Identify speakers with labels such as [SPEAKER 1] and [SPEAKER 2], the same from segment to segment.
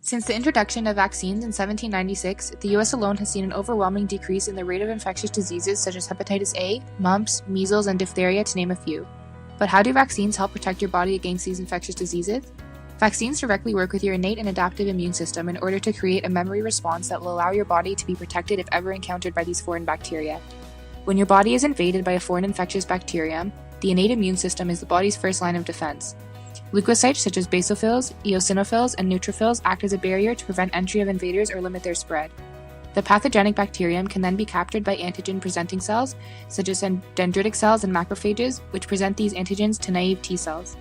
[SPEAKER 1] Since the introduction of vaccines in 1796, the US alone has seen an overwhelming decrease in the rate of infectious diseases such as hepatitis A, mumps, measles, and diphtheria, to name a few. But how do vaccines help protect your body against these infectious diseases? Vaccines directly work with your innate and adaptive immune system in order to create a memory response that will allow your body to be protected if ever encountered by these foreign bacteria. When your body is invaded by a foreign infectious bacterium, the innate immune system is the body's first line of defense. Leukocytes such as basophils, eosinophils, and neutrophils act as a barrier to prevent entry of invaders or limit their spread. The pathogenic bacterium can then be captured by antigen-presenting cells, such as dendritic cells and macrophages, which present these antigens to naive T cells.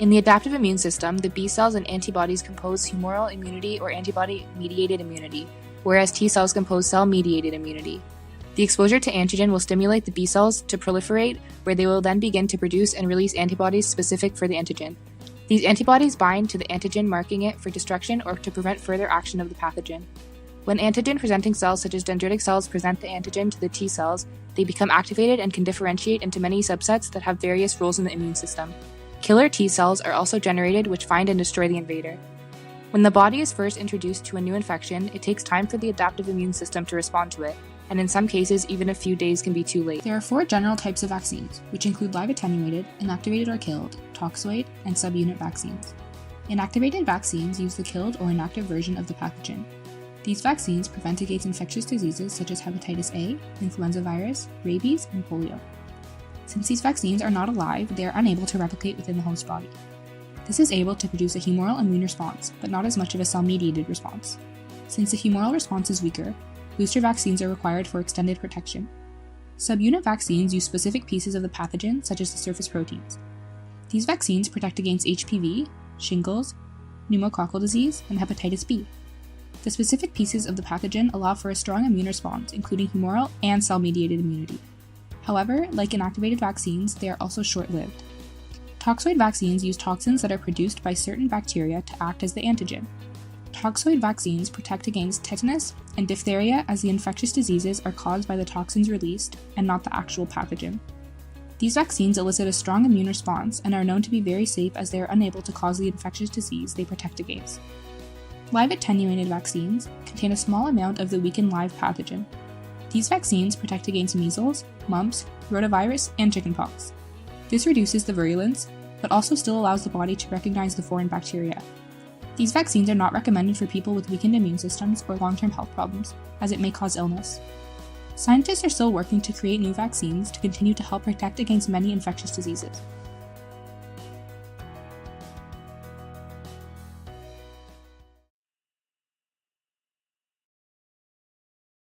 [SPEAKER 1] In the adaptive immune system, the B cells and antibodies compose humoral immunity or antibody-mediated immunity, whereas T cells compose cell-mediated immunity. The exposure to antigen will stimulate the B cells to proliferate, where they will then begin to produce and release antibodies specific for the antigen. These antibodies bind to the antigen, marking it for destruction or to prevent further action of the pathogen. When antigen-presenting cells such as dendritic cells present the antigen to the T cells, they become activated and can differentiate into many subsets that have various roles in the immune system. Killer T cells are also generated, which find and destroy the invader. When the body is first introduced to a new infection, it takes time for the adaptive immune system to respond to it, and in some cases, even a few days can be too late. There are 4 general types of vaccines, which include live attenuated, inactivated or killed, toxoid, and subunit vaccines. Inactivated vaccines use the killed or inactive version of the pathogen. These vaccines prevent against infectious diseases such as hepatitis A, influenza virus, rabies, and polio. Since these vaccines are not alive, they are unable to replicate within the host body. This is able to produce a humoral immune response, but not as much of a cell-mediated response. Since the humoral response is weaker, booster vaccines are required for extended protection. Subunit vaccines use specific pieces of the pathogen, such as the surface proteins. These vaccines protect against HPV, shingles, pneumococcal disease, and hepatitis B. The specific pieces of the pathogen allow for a strong immune response, including humoral and cell-mediated immunity. However, like inactivated vaccines, they are also short-lived. Toxoid vaccines use toxins that are produced by certain bacteria to act as the antigen. Toxoid vaccines protect against tetanus and diphtheria, as the infectious diseases are caused by the toxins released and not the actual pathogen. These vaccines elicit a strong immune response and are known to be very safe, as they are unable to cause the infectious disease they protect against. Live attenuated vaccines contain a small amount of the weakened live pathogen. These vaccines protect against measles, mumps, rotavirus, and chickenpox. This reduces the virulence, but also still allows the body to recognize the foreign bacteria. These vaccines are not recommended for people with weakened immune systems or long-term health problems, as it may cause illness. Scientists are still working to create new vaccines to continue to help protect against many infectious diseases.